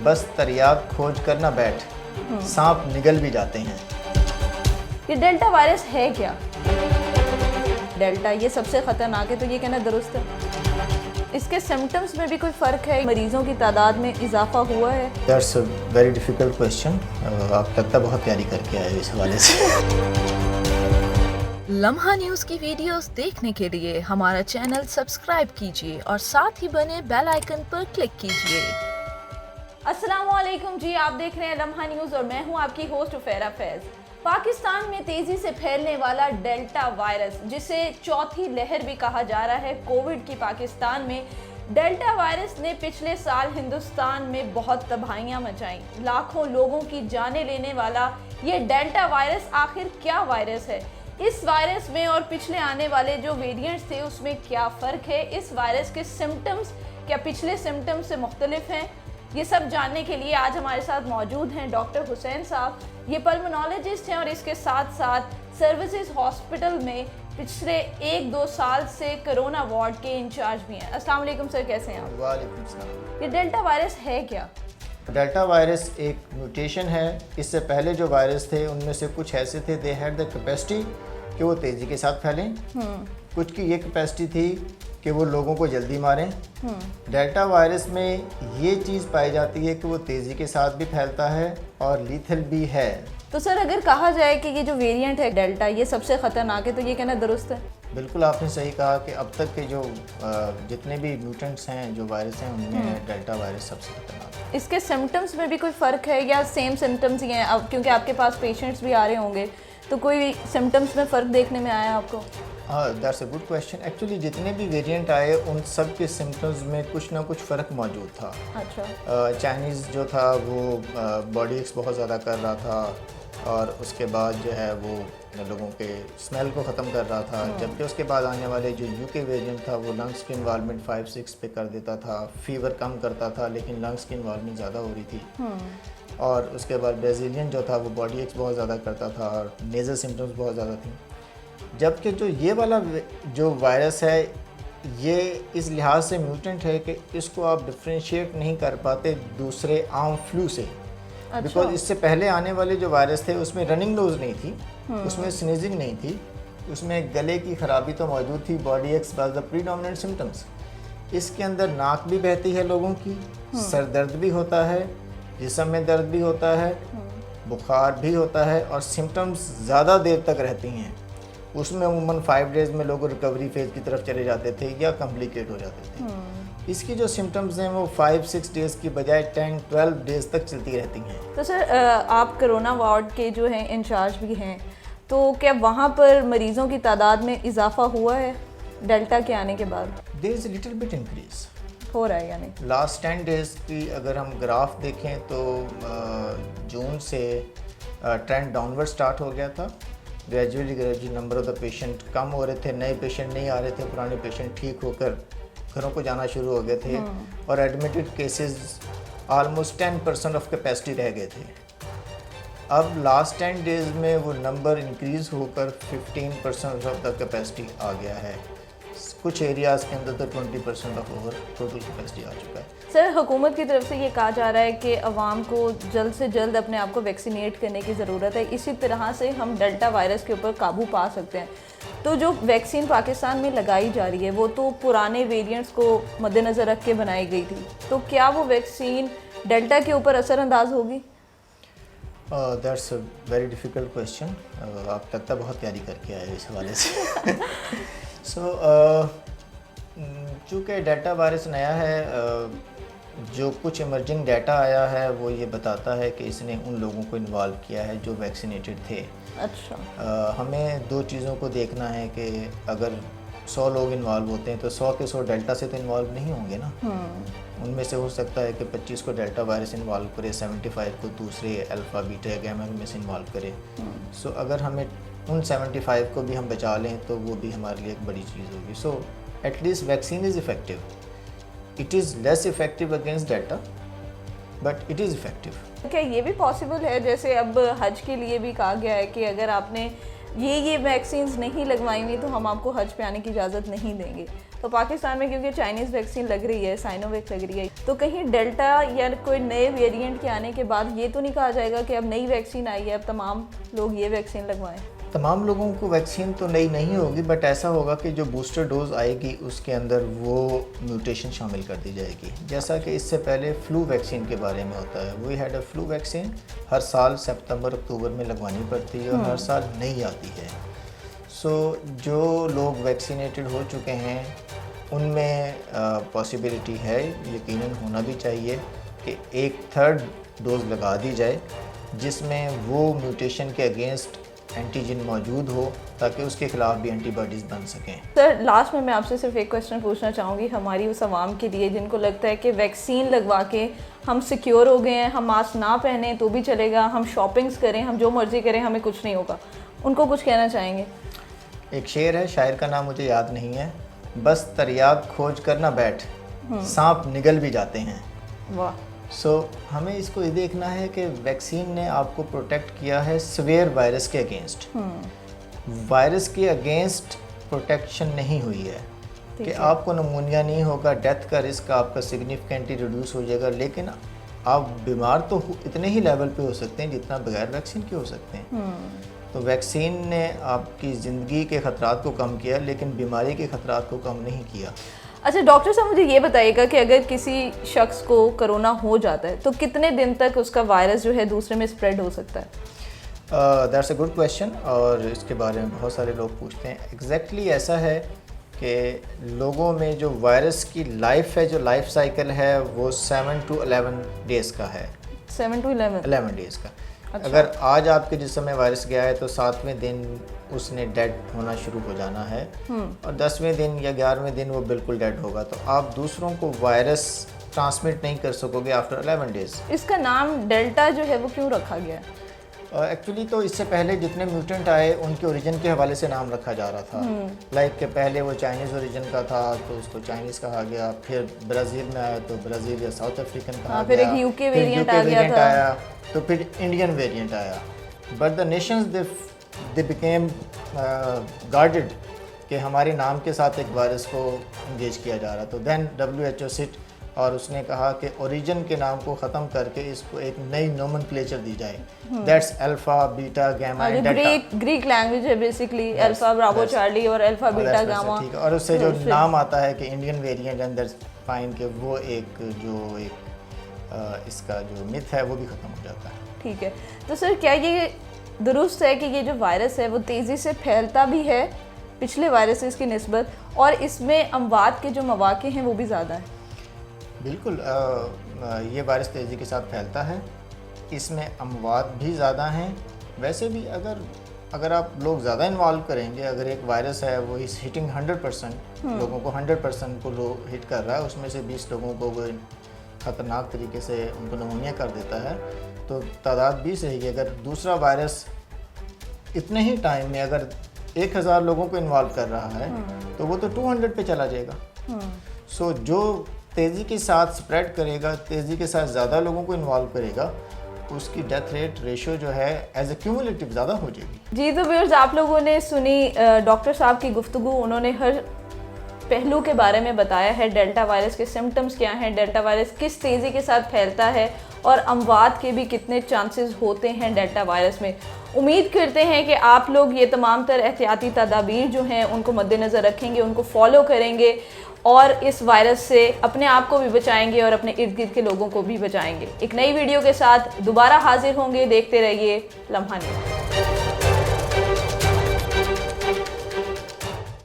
बस तरियाक खोज कर ना बैठ, सांप निगल भी जाते हैं। ये डेल्टा वायरस है क्या? डेल्टा ये सबसे ख़तरनाक है, तो ये कहना दुरुस्त है? इसके सिम्टम्स में भी कोई फ़र्क है? मरीज़ों की तादाद में इजाफा हुआ है? That's a very difficult question. आप लगता बहुत तैयारी करके आए हो इस हवाले से। लम्हा न्यूज़ की वीडियोस देखने के लिए हमारा चैनल सब्सक्राइब कीजिए और साथ ही बने बेल आइकन पर क्लिक कीजिए। अस्सलामुअलैकुम जी, आप देख रहे हैं लम्हा न्यूज़ और मैं हूं आपकी होस्ट उफेरा फैज़। पाकिस्तान में तेज़ी से फैलने वाला डेल्टा वायरस, जिसे चौथी लहर भी कहा जा रहा है कोविड की, पाकिस्तान में डेल्टा वायरस ने पिछले साल हिंदुस्तान में बहुत तबाहियां मचाई। लाखों लोगों की जानें लेने वाला ये डेल्टा वायरस आखिर क्या वायरस है? इस वायरस में और पिछले आने वाले जो वेरिएंट्स थे उसमें क्या फ़र्क है? इस वायरस के सिम्टम्स क्या पिछले सिम्टम्स से मुख्तलिफ हैं? ये सब जानने के लिए आज हमारे साथ मौजूद हैं डॉक्टर हुसैन साहब। ये पल्मोनोलॉजिस्ट हैं और इसके साथ साथ सर्विसेज हॉस्पिटल में पिछले 1-2 साल से कोरोना वार्ड के इंचार्ज भी हैं। अस्सलाम वालेकुम सर, कैसे हैं आप? वालेकुम सलाम। ये डेल्टा वायरस है क्या? डेल्टा वायरस एक म्यूटेशन है। इससे पहले जो वायरस थे उनमें से कुछ ऐसे थे, दे हैड द कैपेसिटी कि वो तेज़ी के साथ फैलें। कुछ की ये कैपेसिटी थी कि वो लोगों को जल्दी मारें। डेल्टा वायरस में ये चीज़ पाई जाती है कि वो तेज़ी के साथ भी फैलता है और लीथल भी है। तो सर अगर कहा जाए कि ये जो वेरिएंट है डेल्टा ये सबसे ख़तरनाक है, तो ये कहना दुरुस्त है? बिल्कुल, आपने सही कहा कि अब तक के जो जितने भी म्यूटेंट्स हैं, जो वायरस हैं, उनमें डेल्टा वायरस सबसे खतरनाक है। इसके सिम्टम्स में भी कोई फ़र्क है या सेम सिम्टम्स ही हैं? अब क्योंकि आपके पास पेशेंट्स भी आ रहे होंगे, तो कोई सिम्टम्स में फ़र्क देखने में आया आपको? हाँ, that's a good question. Actually जितने भी वेरिएंट आए उन सब के सिम्टम्स में कुछ ना कुछ फ़र्क मौजूद था। अच्छा। चाइनीज़ जो था वो बॉडी एक्स बहुत ज़्यादा कर रहा था और उसके बाद जो है वो लोगों के स्मेल को ख़त्म कर रहा था, जबकि उसके बाद आने वाले जो यूके वेरिएंट था वो लंग्स की इन्वॉल्वमेंट 5-6 पे कर देता था, फीवर कम करता था लेकिन लंग्स की इन्वॉल्वमेंट ज़्यादा हो रही थी। और उसके बाद ब्राज़ीलियन जो था वो बॉडी एक्स बहुत ज़्यादा करता था और नेज़ल सिम्टम्स बहुत ज़्यादा थी। जबकि जो ये वाला जो वायरस है ये इस लिहाज से म्यूटेंट है कि इसको आप डिफ्रेंशिएट नहीं कर पाते दूसरे आम फ्लू से। बिकॉज इससे पहले आने वाले जो वायरस थे उसमें रनिंग नोज नहीं थी, उसमें स्नीजिंग नहीं थी, उसमें गले की खराबी तो मौजूद थी, body aches was the predominant symptoms. इसके अंदर नाक भी बहती है लोगों की, सर दर्द भी होता है, जिस्म में दर्द भी होता है, बुखार भी होता है और सिम्टम्स ज़्यादा देर तक रहती हैं। उसमें अमूमन 5 डेज़ में लोग रिकवरी फेज़ की तरफ चले जाते थे या कॉम्प्लिकेट हो जाते थे। इसकी जो सिम्टम्स हैं वो 5-6 डेज़ की बजाय 10-12 डेज़ तक चलती रहती हैं। तो सर आप कोरोना वार्ड के जो हैं इंचार्ज भी हैं, तो क्या वहाँ पर मरीज़ों की तादाद में इजाफा हुआ है डेल्टा के आने के बाद? There is a little bit increase हो रहा है यानी? लास्ट 10 डेज़ की अगर हम ग्राफ देखें तो जून से ट्रेंड डाउनवर्ड स्टार्ट हो गया था। Gradually number of the patient कम हो रहे थे, नए पेशेंट नहीं आ रहे थे, पुराने पेशेंट ठीक होकर घरों को जाना शुरू हो गए थे और admitted cases almost 10% of capacity रह गए थे। अब लास्ट 10 डेज़ में वो नंबर इंक्रीज़ होकर 15% ऑफ द कैपेसिटी आ गया है। कुछ एरियाज़ के अंदर तो 20% ऑफ ओवर टोटल कैपेसिटी आ चुका है। सर हुकूमत की तरफ से ये कहा जा रहा है कि अवाम को जल्द से जल्द अपने आप को वैक्सीनेट करने की ज़रूरत है, इसी तरह से हम डेल्टा वायरस के ऊपर काबू पा सकते हैं। तो जो वैक्सीन पाकिस्तान में लगाई जा रही है वो तो पुराने वेरिएंट्स को मद्देनज़र रख के बनाई गई थी, तो क्या वो वैक्सीन डेल्टा के ऊपर असरअंदाज होगी? That's a very difficult question. आप लगता बहुत तैयारी करके आए इस हवाले से। चूँकि डेल्टा वायरस नया है, जो कुछ इमर्जिंग डाटा आया है वो ये बताता है कि इसने उन लोगों को इन्वॉल्व किया है जो वैक्सीनेटेड थे। अच्छा। हमें 2 चीज़ों को देखना है कि अगर 100 लोग इन्वॉल्व होते हैं तो 100 के 100 डेल्टा से तो इन्वॉल्व नहीं होंगे ना। उनमें से हो सकता है कि 25 को डेल्टा वायरस इन्वॉल्व करे, 75 को दूसरे अल्फ़ा बीटा गैमा में से इन्वॉल्व करे। सो अगर हमें उन 75 को भी हम बचा लें तो वो भी हमारे लिए एक बड़ी चीज़ होगी। So at least vaccine is effective. It is less effective against delta but it is effective. क्या ये भी पॉसिबल है, जैसे अब हज के लिए भी कहा गया है कि अगर आपने ये वैक्सीन्स नहीं लगवाई हुई तो हम आपको हज पे आने की इजाज़त नहीं देंगे, तो पाकिस्तान में क्योंकि चाइनीज़ वैक्सीन लग रही है, साइनोवैक लग रही है, तो कहीं डेल्टा या कोई नए वेरिएंट के आने के बाद ये तो नहीं कहा जाएगा कि अब नई वैक्सीन आई है, अब तमाम लोग ये वैक्सीन लगवाएं? तमाम लोगों को वैक्सीन तो नई नहीं होगी, बट ऐसा होगा कि जो बूस्टर डोज आएगी उसके अंदर वो म्यूटेशन शामिल कर दी जाएगी। जैसा कि इससे पहले फ्लू वैक्सीन के बारे में होता है, we had a flu vaccine, हर साल सितंबर अक्टूबर में लगवानी पड़ती है और हर साल नई आती है। सो जो लोग वैक्सीनेटेड हो चुके हैं उनमें पॉसिबिलिटी है, यकीनन होना भी चाहिए, कि एक थर्ड डोज लगा दी जाए जिसमें वो म्यूटेशन के अगेंस्ट एंटीजन मौजूद हो ताकि उसके खिलाफ भी एंटीबॉडीज़ बन सकें। सर लास्ट में मैं आपसे सिर्फ एक क्वेश्चन पूछना चाहूँगी हमारी उस आवाम के लिए जिनको लगता है कि वैक्सीन लगवा के हम सिक्योर हो गए हैं, हम मास्क ना पहने तो भी चलेगा, हम शॉपिंग्स करें, हम जो मर्ज़ी करें, हमें कुछ नहीं होगा, उनको कुछ कहना चाहेंगे? एक शेर है, शायर का नाम मुझे याद नहीं है, बस तरियाब खोज कर ना बैठ, सांप निगल भी जाते हैं। वाह। सो हमें इसको ये देखना है कि वैक्सीन ने आपको प्रोटेक्ट किया है सीवियर वायरस के अगेंस्ट, वायरस के अगेंस्ट प्रोटेक्शन नहीं हुई है कि आपको नमूनिया नहीं होगा, डेथ का रिस्क आपका सिग्निफिकेंटली रिड्यूस हो जाएगा, लेकिन आप बीमार तो इतने ही लेवल पे हो सकते हैं जितना बगैर वैक्सीन के हो सकते हैं। तो वैक्सीन ने आपकी ज़िंदगी के ख़तरात को कम किया लेकिन बीमारी के ख़तरात को कम नहीं किया। अच्छा डॉक्टर साहब मुझे ये बताइएगा कि अगर किसी शख्स को कोरोना हो जाता है तो कितने दिन तक उसका वायरस जो है दूसरे में स्प्रेड हो सकता है? दैट्स अ गुड क्वेश्चन और इसके बारे में बहुत सारे लोग पूछते हैं। एग्जैक्टली ऐसा है कि लोगों में जो वायरस की लाइफ है, जो लाइफ साइकिल है, वो 7 to 11 डेज़ का है। 7 to 11 डेज़ का। अच्छा। अगर आज आपके जिस्म में वायरस गया है तो 7वें दिन उसने डेड होना शुरू हो जाना है और 10वें दिन या 11वें दिन वो बिल्कुल डेड होगा। तो आप दूसरों को वायरस ट्रांसमिट नहीं कर सकोगे आफ्टर 11 डेज़। इसका नाम डेल्टा जो है वो क्यों रखा गया है? एक्चुअली तो इससे पहले जितने म्यूटेंट आए उनके ओरिजिन के हवाले से नाम रखा जा रहा था। लाइक के पहले वो चाइनीज़ ओरिजिन का था तो उसको चाइनीज़ कहा गया, फिर ब्राज़ील में आया तो ब्राज़ील या साउथ अफ्रीकन कहा फिर गया, एक यूके वेरिएंट आ गया था, आया तो फिर इंडियन वेरिएंट आया। But the Nations they became guarded कि हमारे नाम के साथ एक वायरस को इंगेज किया जा रहा। तो देन WHO सिट और उसने कहा कि ओरिजिन के नाम को ख़त्म करके इसको एक नई नोमेनक्लेचर दी जाए, that's alpha beta gamma and delta. Greek language है बेसिकली, अल्फ़ा ब्रावो चार्ली और अल्फ़ा बीटा गामा। ठीक है, और उससे जो नाम आता है कि इंडियन वेरिएंट अंदर फाइन के वो इसका जो मिथ है वो भी ख़त्म हो जाता है। ठीक है, तो सर क्या ये दुरुस्त है कि ये जो वायरस है वो तेज़ी से फैलता भी है पिछले वायरसेस की निस्बत और इसमें अमवात के जो मौके हैं वो भी ज़्यादा है? बिल्कुल, ये वायरस तेज़ी के साथ फैलता है, इसमें अमवात भी ज़्यादा हैं। वैसे भी अगर आप लोग ज़्यादा इन्वॉल्व करेंगे, अगर एक वायरस है वो इस हिटिंग 100% लोगों को 100% को हिट कर रहा है, उसमें से 20 लोगों को वो ख़तरनाक तरीके से उनको नमूनिया कर देता है, तो तादाद 20 रहेगी। अगर दूसरा वायरस इतने ही टाइम में अगर 1000 लोगों को इन्वॉल्व कर रहा है तो वो तो 200 पे चला जाएगा। सो जो तेज़ी के साथ स्प्रेड करेगा, तेज़ी के साथ ज़्यादा लोगों को इन्वॉल्व करेगा, उसकी डेथ रेट रेशो जो है एज ए क्यूमुलेटिव ज़्यादा हो जाएगी। जी तो व्यूअर्स, आप लोगों ने सुनी डॉक्टर साहब की गुफ्तगू, उन्होंने हर पहलू के बारे में बताया है, डेल्टा वायरस के सिम्टम्स क्या हैं, डेल्टा वायरस किस तेज़ी के साथ फैलता है और अमवात के भी कितने चांसेस होते हैं डेल्टा वायरस में। उम्मीद करते हैं कि आप लोग ये तमाम तर एहतियाती तदाबीर जो हैं उनको मद्देनज़र रखेंगे, उनको फॉलो करेंगे और इस वायरस से अपने आप को भी बचाएंगे और अपने इर्द गिर्द के लोगों को भी बचाएंगे। एक नई वीडियो के साथ दोबारा हाजिर होंगे, देखते रहिए लम्हा न्यूज़।